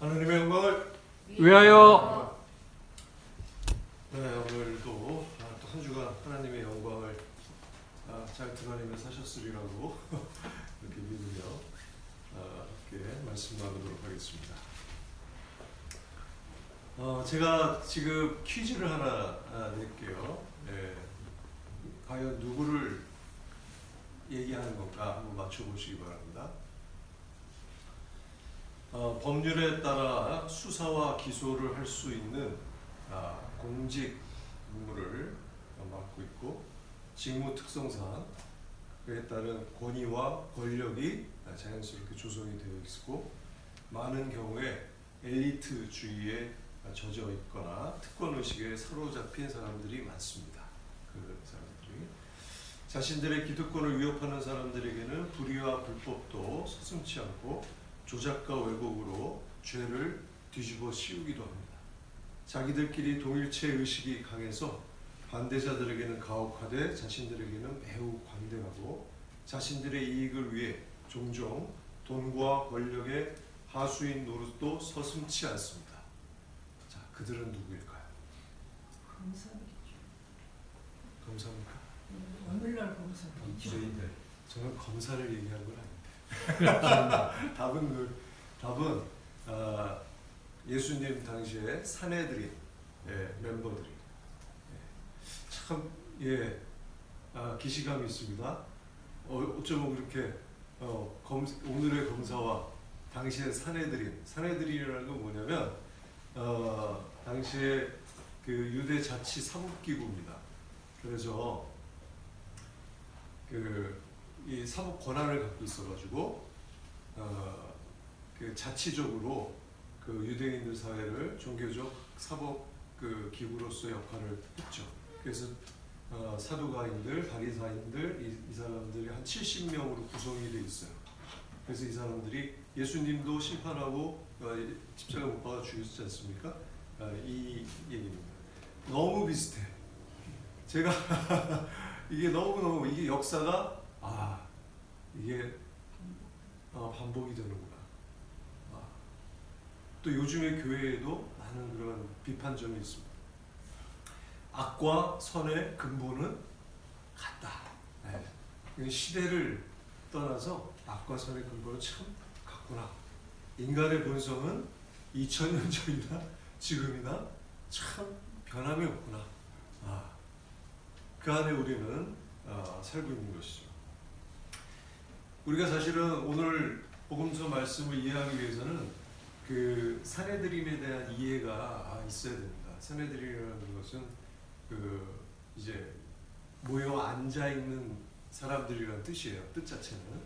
하나님의 영광을 위하여. 네, 오늘도 또 한 주간 하나님의 영광을 잘 드러내며 사셨으리라고 이렇게 믿으며 함께 말씀 나누도록 하겠습니다. 제가 지금 퀴즈를 하나 낼게요. 네, 과연 누구를 얘기하는 건가 한번 맞춰보시기 바랍니다. 법률에 따라 수사와 기소를 할 수 있는 공직 업무를 맡고 있고, 직무 특성상 그에 따른 권위와 권력이 자연스럽게 조성이 되어 있고, 많은 경우에 엘리트주의에 젖어 있거나 특권의식에 사로잡힌 사람들이 많습니다. 그 사람들이 자신들의 기득권을 위협하는 사람들에게는 불의와 불법도 서슴지 않고 조작과 왜곡으로 죄를 뒤집어 씌우기도 합니다. 자기들끼리 동일체 의식이 강해서 반대자들에게는 가혹하되 자신들에게는 매우 관대하고, 자신들의 이익을 위해 종종 돈과 권력의 하수인 노릇도 서슴지 않습니다. 자, 그들은 누구일까요? 검사겠죠. 검사입니까? 오늘날 검사겠죠. 저는 검사를 얘기한 건 아닙니다. 답은 예수님 당시에 산헤드린 멤버들이 참 기시감이 있습니다. 어쩌면 그렇게 오늘의 검사와 당시의 산헤드린이라는 건 뭐냐면 당시에 그 유대 자치 사법기구입니다. 그래서 이 사법 권한을 갖고 있어가지고 그 자치적으로 그 유대인들 사회를 종교적 사법 그 기구로서의 역할을 했죠. 그래서 사두가인들, 바리사인들 이 사람들이 한 70명으로 구성이 돼 있어요. 그래서 이 사람들이 예수님도 심판하고 십자가 못 박아 죽였지 않습니까? 이 얘기입니다. 너무 비슷해. 제가 이게 너무 이게 역사가 이게 반복이 되는구나. 또 요즘의 교회에도 많은 그런 비판점이 있습니다. 악과 선의 근본은 같다. 시대를 떠나서 악과 선의 근본은 참 같구나. 인간의 본성은 2000년 전이나 지금이나 참 변함이 없구나. 그 안에 우리는 살고 있는 것이죠. 우리가 사실은 오늘 복음서 말씀을 이해하기 위해서는 그 산헤드림에 대한 이해가 있어야 됩니다. 산헤드림이라는 것은 이제 모여 앉아 있는 사람들이라는 뜻이에요. 뜻 자체는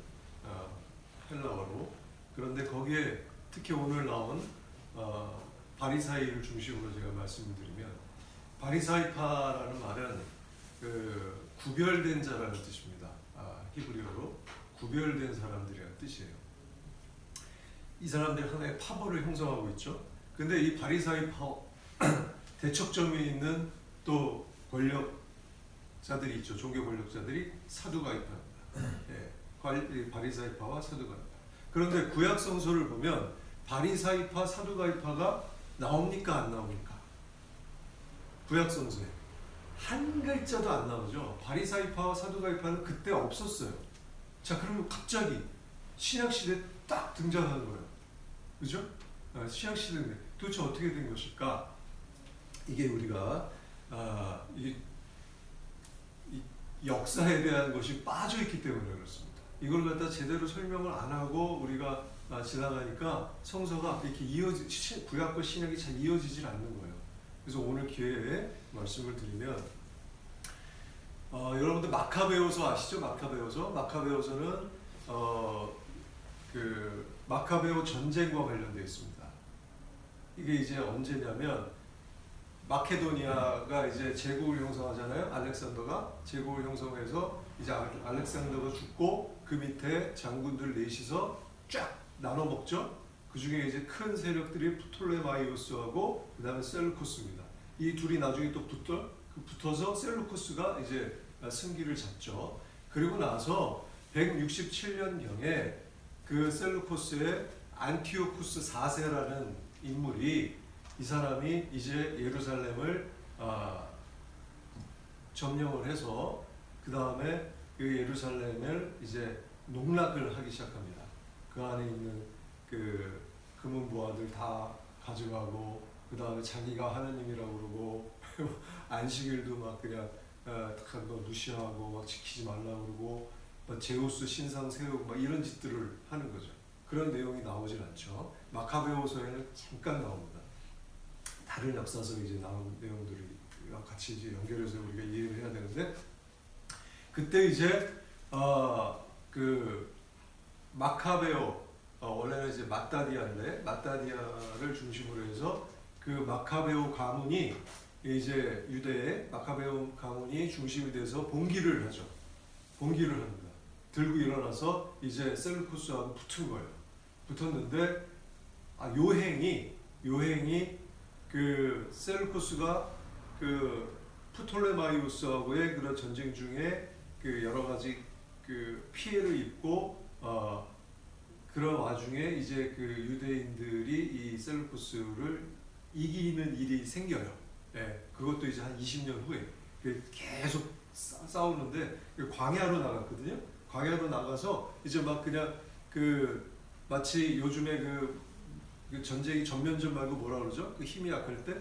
헬라어로. 그런데 거기에 특히 오늘 나온 바리사이를 중심으로 제가 말씀을 드리면, 바리사이파라는 말은 구별된 자라는 뜻입니다. 히브리어로 구별된 사람들이라는 뜻이에요. 이 사람들이 하나의 파벌을 형성하고 있죠. 근데 이 바리사이파 대척점에 있는 또 권력자들이 있죠. 종교 권력자들이 사두가이파입니다. 바리사이파와 사두가이파. 그런데 구약 성서를 보면 바리사이파, 사두가이파가 나옵니까 안 나옵니까? 구약 성서에 한 글자도 안 나오죠. 바리사이파와 사두가이파는 그때 없었어요. 자, 그러면 갑자기 신약 시대에 딱 등장하는 거예요. 그죠? 신약 시대인데 도대체 어떻게 된 것일까? 이게 우리가 이 역사에 대한 것이 빠져 있기 때문에 그렇습니다. 이걸 갖다 제대로 설명을 안 하고 우리가 지나가니까 성서가 이렇게 구약과 신약이 잘 이어지질 않는 거예요. 그래서 오늘 기회에 말씀을 드리면, 여러분들 마카베오서 아시죠? 마카베오서는 그 마카베오 전쟁과 관련되어 있습니다. 이게 이제 언제냐면, 마케도니아가 이제 제국을 형성하잖아요. 알렉산더가 제국을 형성해서 이제 알렉산더가 죽고 그 밑에 장군들 넷이서 쫙 나눠 먹죠. 그 중에 이제 큰 세력들이 프톨레마이오스하고 그 다음에 셀루코스입니다. 이 둘이 나중에 또 붙어서 셀루코스가 이제 승기를 잡죠. 그리고 나서 167년경에 그 셀루코스의 안티오쿠스 4세라는 인물이 이 사람이 이제 예루살렘을 점령을 해서 그 다음에 그 예루살렘을 이제 농락을 하기 시작합니다. 그 안에 있는 그 금은보화들 다 가져가고 그 다음에 자기가 하느님이라고 그러고 안식일도 막 그냥 다 무시하고 막 지키지 말라고 그러고 막 제우스 신상 세우고 막 이런 짓들을 하는 거죠. 그런 내용이 나오질 않죠. 마카베오서에는 잠깐 나옵니다. 다른 역사서에 이제 나온 내용들이 같이 이제 연결해서 우리가 이해를 해야 되는데, 그때 이제 그 마카베오 원래는 이제 마따디아인데 마따디아를 중심으로 해서 그 마카베오 가문이 이제 유대의 마카베오 가문이 중심이 돼서 봉기를 하죠. 봉기를 합니다. 들고 일어나서 이제 셀루쿠스하고 붙은 거예요. 붙었는데 요행이 그 셀루쿠스가 그 프톨레마이오스하고의 그런 전쟁 중에 그 여러 가지 그 피해를 입고 그런 와중에 이제 그 유대인들이 이 셀루쿠스를 이기는 일이 생겨요. 예, 그것도 이제 한 20년 후에 계속 싸우는데 광야로 나갔거든요. 광야로 나가서 이제 막 그냥 그 마치 요즘에 그 전쟁이 전면전 말고 뭐라 그러죠? 그 힘이 약할 때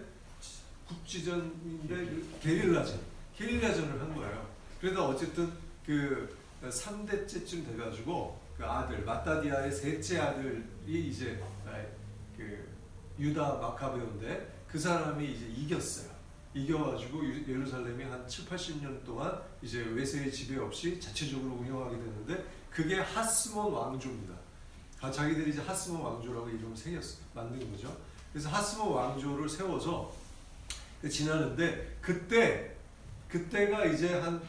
국지전인데 그 게릴라전을 한 거예요. 그래서 어쨌든 그 3대째쯤 돼가지고 그 아들 마따디아의 셋째 아들이 이제 그 유다 마카베오인데 그 사람이 이제 이겼어요. 이겨가지고 예루살렘이 한 7, 80년 동안 이제 외세의 지배 없이 자체적으로 운영하게 되는데 그게 하스몬 왕조입니다. 자기들이 이제 하스몬 왕조라고 이름을 만든 거죠. 그래서 하스몬 왕조를 세워서 지나는데 그때가 이제 한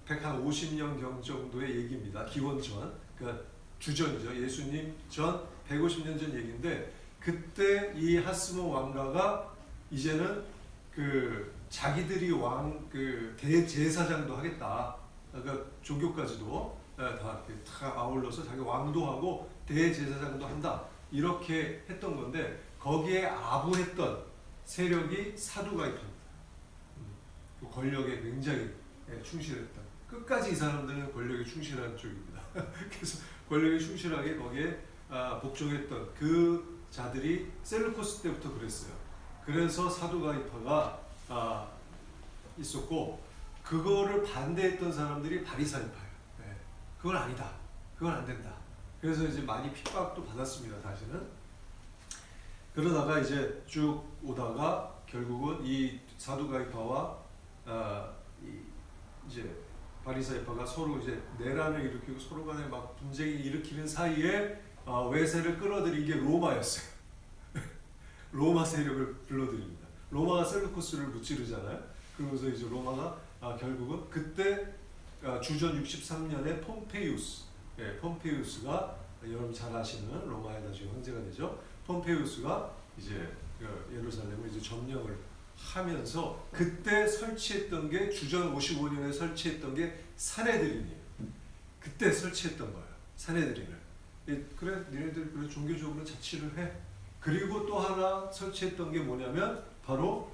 150년경 정도의 얘기입니다. 기원전, 그러니까 주전이죠. 예수님 전 150년 전 얘기인데 그때 이 하스몬 왕가가 이제는 그 자기들이 그 대제사장도 하겠다. 그러니까 종교까지도 다 아울러서 자기 왕도 하고 대제사장도 한다. 이렇게 했던 건데 거기에 아부했던 세력이 사두가이파입니다. 권력에 굉장히 충실했다. 끝까지 이 사람들은 권력에 충실한 쪽입니다. 그래서 권력에 충실하게 거기에 복종했던 그 자들이 셀루코스 때부터 그랬어요. 그래서 사두가이파가 있었고 그거를 반대했던 사람들이 바리사이파예요. 그건 아니다. 그건 안 된다. 그래서 이제 많이 핍박도 받았습니다. 다시는. 그러다가 이제 쭉 오다가 결국은 이 사두가이파와 이제 바리사이파가 서로 이제 내란을 일으키고 서로 간에 막 분쟁이 일으키는 사이에 외세를 끌어들인 게 로마였어요. 로마 세력을 불러들입니다. 로마가 셀루코스를 무찌르잖아요. 그러면서 이제 로마가 결국은 그때 주전 63년에 폼페이우스가 여러분 잘 아시는 로마의 나중에 황제가 되죠. 폼페이우스가 이제 예루살렘을 이제 점령을 하면서 그때 설치했던 게 주전 55년에 설치했던 게 사내들인이에요. 그때 설치했던 거예요. 사내들인을. 그래 니네들 그래 종교적으로 자치를 해. 그리고 또 하나 설치했던 게 뭐냐면 바로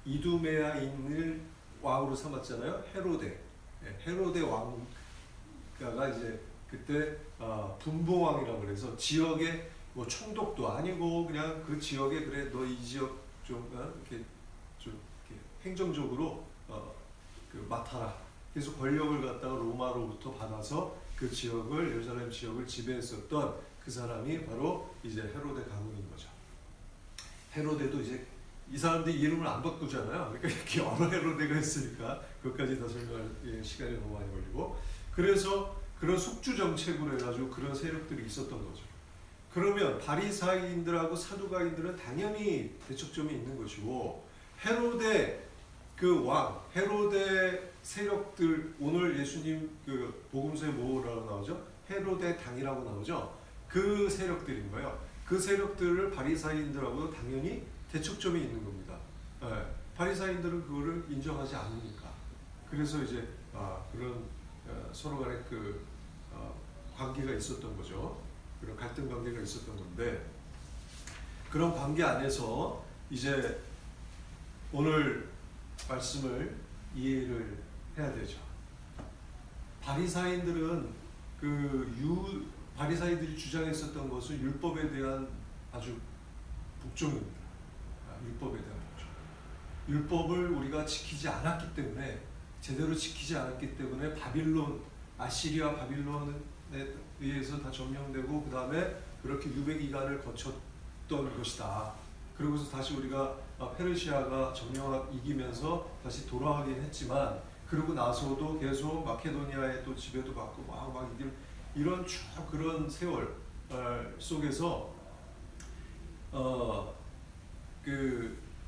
이두메아인을 왕으로 삼았잖아요. 헤로데 왕가가 이제 그때 분봉왕이라고 그래서 지역에 뭐 총독도 아니고 그냥 그 지역에 그래 너 이 지역 좀 이렇게 행정적으로 그 맡아라. 그래서 권력을 갖다가 로마로부터 받아서 그 지역을 예루살렘 지역을 지배했었던 그 사람이 바로 이제 헤로데 가문인 거죠. 헤로데도 이제 이 사람들이 이름을 안 바꾸잖아요. 그러니까 이렇게 여러 헤로데가 있으니까 그것까지 다 설명할 시간이 너무 많이 걸리고 그래서 그런 속주 정책으로 해가지고 그런 세력들이 있었던 거죠. 그러면 바리사이인들하고 사두가인들은 당연히 대척점이 있는 것이고 헤로데 그 왕, 헤로데 세력들 오늘 예수님 그 복음서에 뭐라고 나오죠? 헤로데 당이라고 나오죠. 그 세력들인 거예요. 그 세력들을 바리사이인들하고 당연히 대척점이 있는 겁니다. 바리사이인들은 그거를 인정하지 않으니까. 그래서 이제 그런 서로 간에 그 관계가 있었던 거죠. 그런 갈등 관계가 있었던 건데, 그런 관계 안에서 이제 오늘 말씀을 이해를 해야 되죠. 바리사인들은 바리사이들이 주장했었던 것은 율법에 대한 아주 복종입니다. 율법에 대한 복종. 율법을 우리가 지키지 않았기 때문에, 제대로 지키지 않았기 때문에 아시리아 바빌론에 의해서 다 점령되고, 그 다음에 그렇게 유배 기간을 거쳤던 것이다. 그러고서 다시 우리가 페르시아가 이기면서 다시 돌아가긴 했지만, 그러고 나서도 계속 마케도니아에 또 지배도 받고 막 이런 쭉 그런 세월 속에서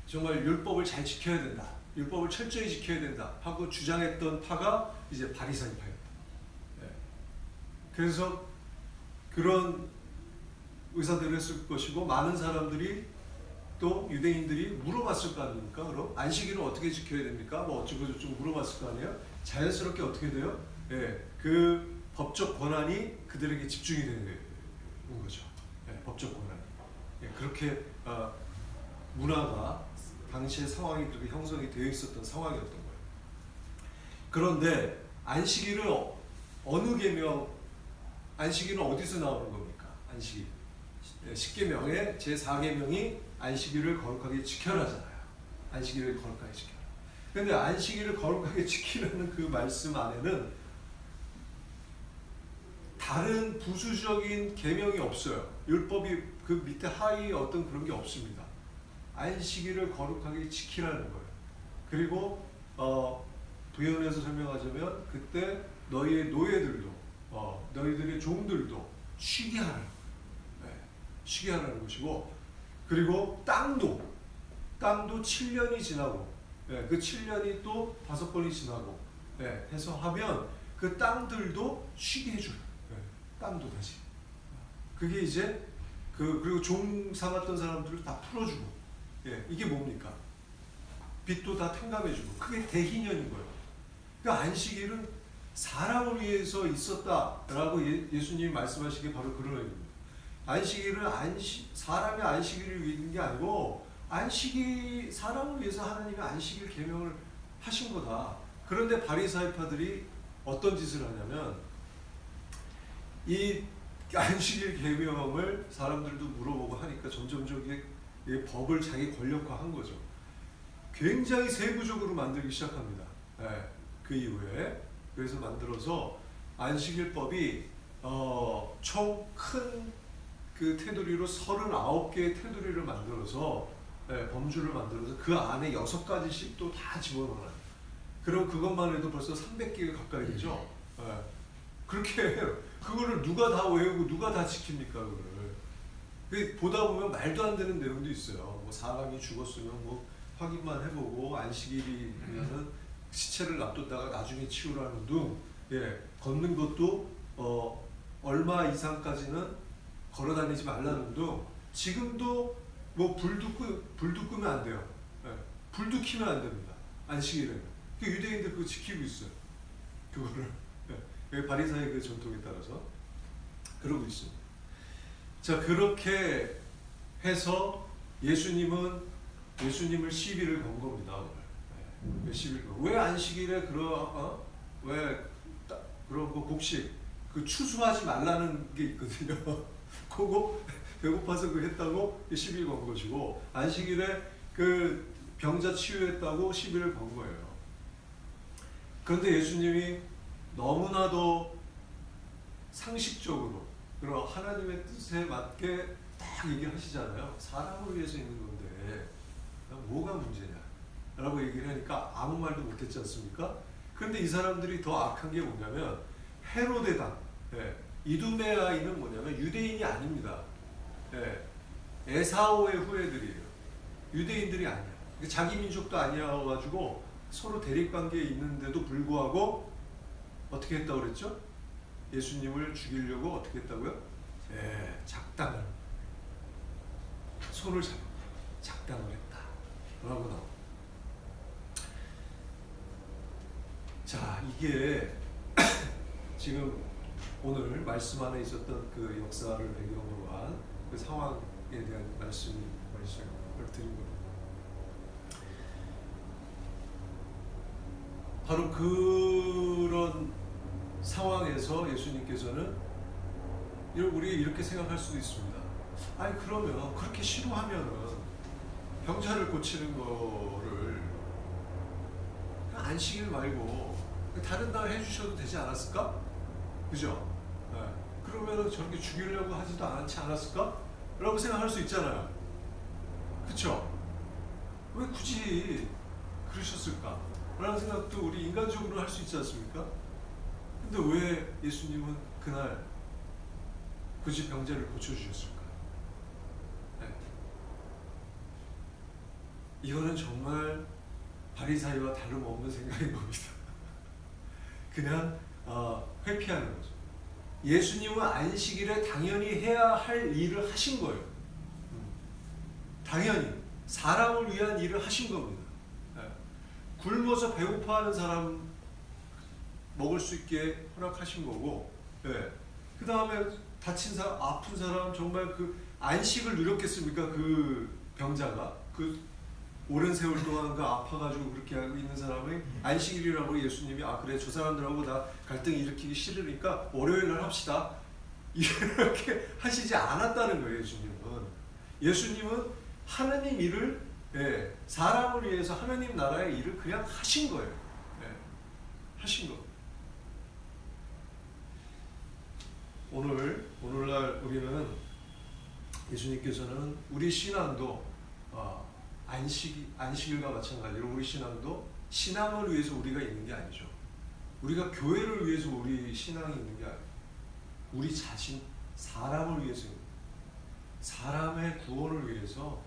정말 율법을 잘 지켜야 된다, 율법을 철저히 지켜야 된다 하고 주장했던 파가 이제 바리사이파였다. 그래서 그런 의사들을 했을 것이고, 많은 사람들이 또 유대인들이 물어봤을 거 아닙니까? 그럼 안식일을 어떻게 지켜야 됩니까? 뭐 어쩌고저쩌고 물어봤을 거 아니에요? 자연스럽게 어떻게 돼요? 그 법적 권한이 그들에게 집중이 되는 거죠. 법적 권한이. 그렇게 문화가, 당시의 상황이 그렇게 형성이 되어 있었던 상황이었던 거예요. 그런데 안식일은 어디서 나오는 겁니까? 안식일. 10계명의 제4계명이 안식일을 거룩하게 지켜라잖아요. 안식일을 거룩하게 지켜라. 그런데 안식일을 거룩하게 지키라는 그 말씀 안에는 다른 부수적인 계명이 없어요. 율법이 그 밑에 하위 어떤 그런 게 없습니다. 안식일을 거룩하게 지키라는 거예요. 그리고 부연해서 설명하자면, 그때 너희의 노예들도, 너희들의 종들도 쉬게 하라. 쉬게 하라는 것이고, 그리고 땅도 7년이 지나고, 그 7년이 또 5번이 지나고 해서 하면 그 땅들도 쉬게 해줘요. 땅도 다시. 그게 이제 그리고 종 삼았던 사람들을 다 풀어주고, 이게 뭡니까? 빚도 다 탕감해주고, 그게 대희년인 거예요. 그러니까 안식일은 사람을 위해서 있었다라고 예수님이 말씀하시기 바로 그런 의미입니다. 안식일은 사람의 안식일을 위한 게 아니고, 사람을 위해서 하나님이 안식일 계명을 하신 거다. 그런데 바리사이파들이 어떤 짓을 하냐면, 이 안식일 계명을 사람들도 물어보고 하니까 점점 이 법을 자기 권력화한 거죠. 굉장히 세부적으로 만들기 시작합니다. 그 이후에. 그래서 만들어서 안식일법이 총 큰 그 테두리로 39개의 테두리를 만들어서, 범주를 만들어서 그 안에 6가지씩 또 다 집어넣어요. 그럼 그것만 해도 벌써 300개가 가까이 되죠. 그렇게 그거를 누가 다 외우고 누가 다 지킵니까, 그거를. 보다 보면 말도 안 되는 내용도 있어요. 뭐 사람이 죽었으면 뭐 확인만 해보고, 안식일이면은 시체를 놔뒀다가 나중에 치우라는 등, 걷는 것도 얼마 이상까지는 걸어다니지 말라는 등. 지금도 뭐 불도 끄면 안 돼요. 불도 켜면 안 됩니다. 안식일에는. 유대인들 그거 지키고 있어요. 그거를. 바리사의 그 전통에 따라서 그러고 있습니다. 자, 그렇게 해서 예수님을 시비를 건 겁니다. 오늘. 시비를 건. 왜 안식일에 왜 그런 거 곡식 추수하지 말라는 게 있거든요. 그거 배고파서 그 했다고 시비를 건 것이고, 안식일에 그 병자 치유했다고 시비를 건 거예요. 그런데 예수님이 너무나도 상식적으로, 그리고 하나님의 뜻에 맞게 딱 얘기하시잖아요. 사람을 위해서 있는 건데 뭐가 문제냐 라고 얘기를 하니까 아무 말도 못했지 않습니까? 그런데 이 사람들이 더 악한 게 뭐냐면, 헤로데당, 이두메아인은 뭐냐면 유대인이 아닙니다. 에사오의 후예들이에요. 유대인들이 아니야. 자기 민족도 아니어가지고 서로 대립관계에 있는데도 불구하고 어떻게 했다고 그랬죠? 예수님을 죽이려고 어떻게 했다고요? 작당을, 손을 잡고 작당을 했다 라고 나옵니다. 자, 이게 지금 오늘 말씀 안에 있었던 그 역사를 배경으로 한 그 상황에 대한 말씀을 드린 겁니다. 바로 그런 상황에서 예수님께서는 우리 이렇게 생각할 수도 있습니다. 아니 그러면 그렇게 싫어하면은 병자를 고치는 거를 안식일 말고 다른 날 해주셔도 되지 않았을까? 그죠? 네. 그러면은 저렇게 죽이려고 하지도 않지 않았을까? 라고 생각할 수 있잖아요. 그쵸? 왜 굳이 그러셨을까? 라는 생각도 우리 인간적으로 할 수 있지 않습니까? 근데 왜 예수님은 그날 굳이 병자를 고쳐주셨을까? 네. 이거는 정말 바리사이와 다름없는 생각인 겁니다. 그냥 회피하는 거죠. 예수님은 안식일에 당연히 해야 할 일을 하신 거예요. 당연히 사람을 위한 일을 하신 겁니다. 네. 굶어서 배고파하는 사람 먹을 수 있게 허락하신 거고, 네. 그 다음에 다친 사람, 아픈 사람, 정말 그 안식을 누렸겠습니까? 그 병자가 그 오랜 세월 동안 그 아파가지고 그렇게 하고 있는 사람이 안식일이라고 예수님이 그래 저 사람들하고 나 갈등 일으키기 싫으니까 월요일날 합시다 이렇게 하시지 않았다는 거예요. 예수님은 하느님 일을 사람을 위해서 하느님 나라의 일을 그냥 하신 거예요. 하신 거. 오늘날 우리는 예수님께서는 우리 신앙도 안식일과 마찬가지로 우리 신앙도 신앙을 위해서 우리가 있는 게 아니죠. 우리가 교회를 위해서 우리 신앙이 있는 게 아니에요. 우리 자신, 사람을 위해서, 사람의 구원을 위해서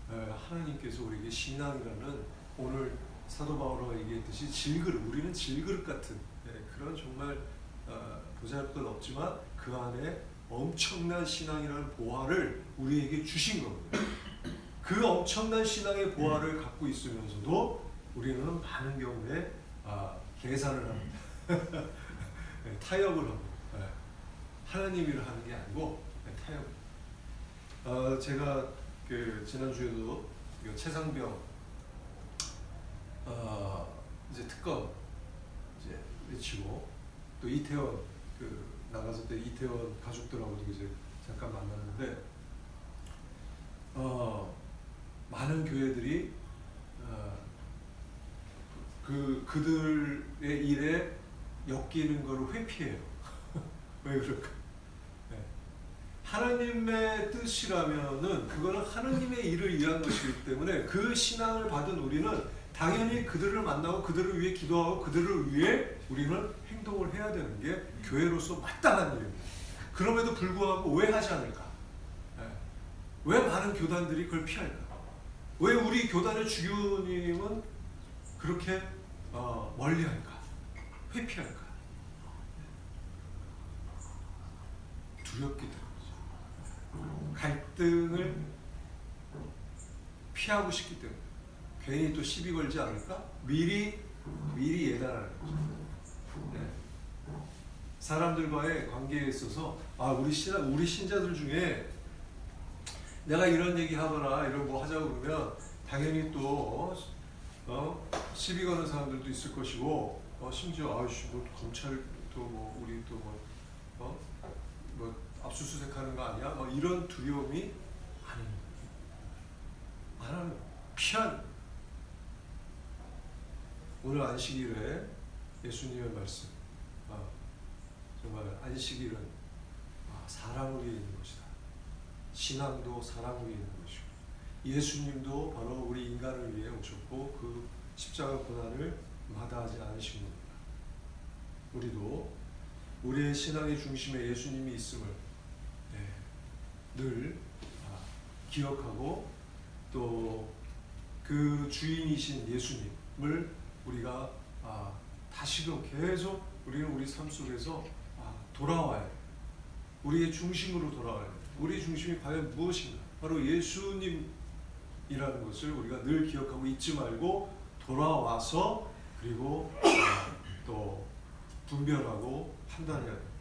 하나님께서 우리에게 신앙이라는, 오늘 사도 바울가 얘기했듯이 질그릇, 우리는 질그릇 같은 그런 정말 보잘것 없지만 그 안에 엄청난 신앙이라는 보화를 우리에게 주신 겁니다. 그 엄청난 신앙의 보화를 갖고 있으면서도 우리는 많은 경우에 계산을 합니다. 타협을 합니다. 하나님 일을 하는 게 아니고 타협. 제가 그 지난주에도 최상병 이제 특검 이제 외치고, 또 이태원 그 나갔을 때 이태원 가족들하고도 이제 잠깐 만났는데 많은 교회들이 그들의 일에 엮이는 것을 회피해요. 왜 그럴까? 하나님의 뜻이라면은 그거는 하나님의 일을 위한 것이기 때문에 그 신앙을 받은 우리는 당연히 그들을 만나고 그들을 위해 기도하고 그들을 위해 우리는 행동을 해야 되는 게 교회로서 마땅한 일입니다. 그럼에도 불구하고 왜 하지 않을까? 왜 많은 교단들이 그걸 피할까? 왜 우리 교단의 주교님은 그렇게 멀리할까? 회피할까? 두렵기 때문이죠. 갈등을 피하고 싶기 때문에. 괜히 또 시비 걸지 않을까? 미리 예단하는 거죠. 사람들과의 관계에 있어서 우리 신자들 중에 내가 이런 얘기 하거나 이런 거 하자고 그러면 당연히 또 시비 거는 사람들도 있을 것이고, 심지어 뭐 검찰도 뭐 우리 또 뭐 압수수색하는 거 아니야? 이런 두려움이 아닙니다. 하나는 피한. 오늘 안식일에 예수님의 말씀, 정말 안식일은 사람을 위해 있는 것이다. 신앙도 사람을 위해 있는 것이고, 예수님도 바로 우리 인간을 위해 오셨고 그 십자가 고난을 마다하지 않으신 겁니다. 우리도 우리의 신앙의 중심에 예수님이 있음을 늘 기억하고, 또 그 주인이신 예수님을 우리가 다시금 계속 우리는 우리 삶 속에서 돌아와야 돼요. 우리의 중심으로 돌아와야 돼요. 우리의 중심이 과연 무엇인가? 바로 예수님이라는 것을 우리가 늘 기억하고 잊지 말고 돌아와서 그리고 또 분별하고 판단해야 돼요.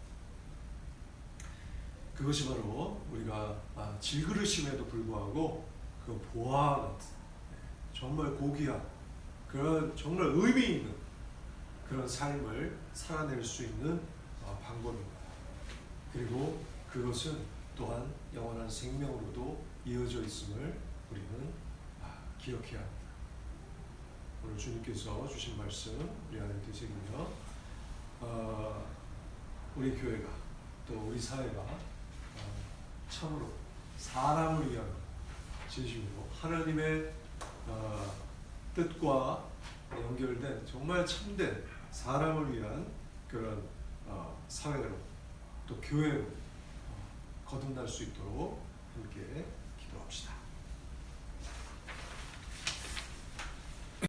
그것이 바로 우리가 질그릇임에도 불구하고 그 보화 같은 정말 고귀한 그런 정말 의미 있는 그런 삶을 살아낼 수 있는 방법입니다. 그리고 그것은 또한 영원한 생명으로도 이어져 있음을 우리는 기억해야 합니다. 오늘 주님께서 주신 말씀 우리 안에 되새기며 우리 교회가 또 우리 사회가 참으로 사람을 위한 진심으로 하나님의 뜻과 연결된 정말 참된 사람을 위한 그런 사회로 또 교회로 거듭날 수 있도록 함께 기도합시다.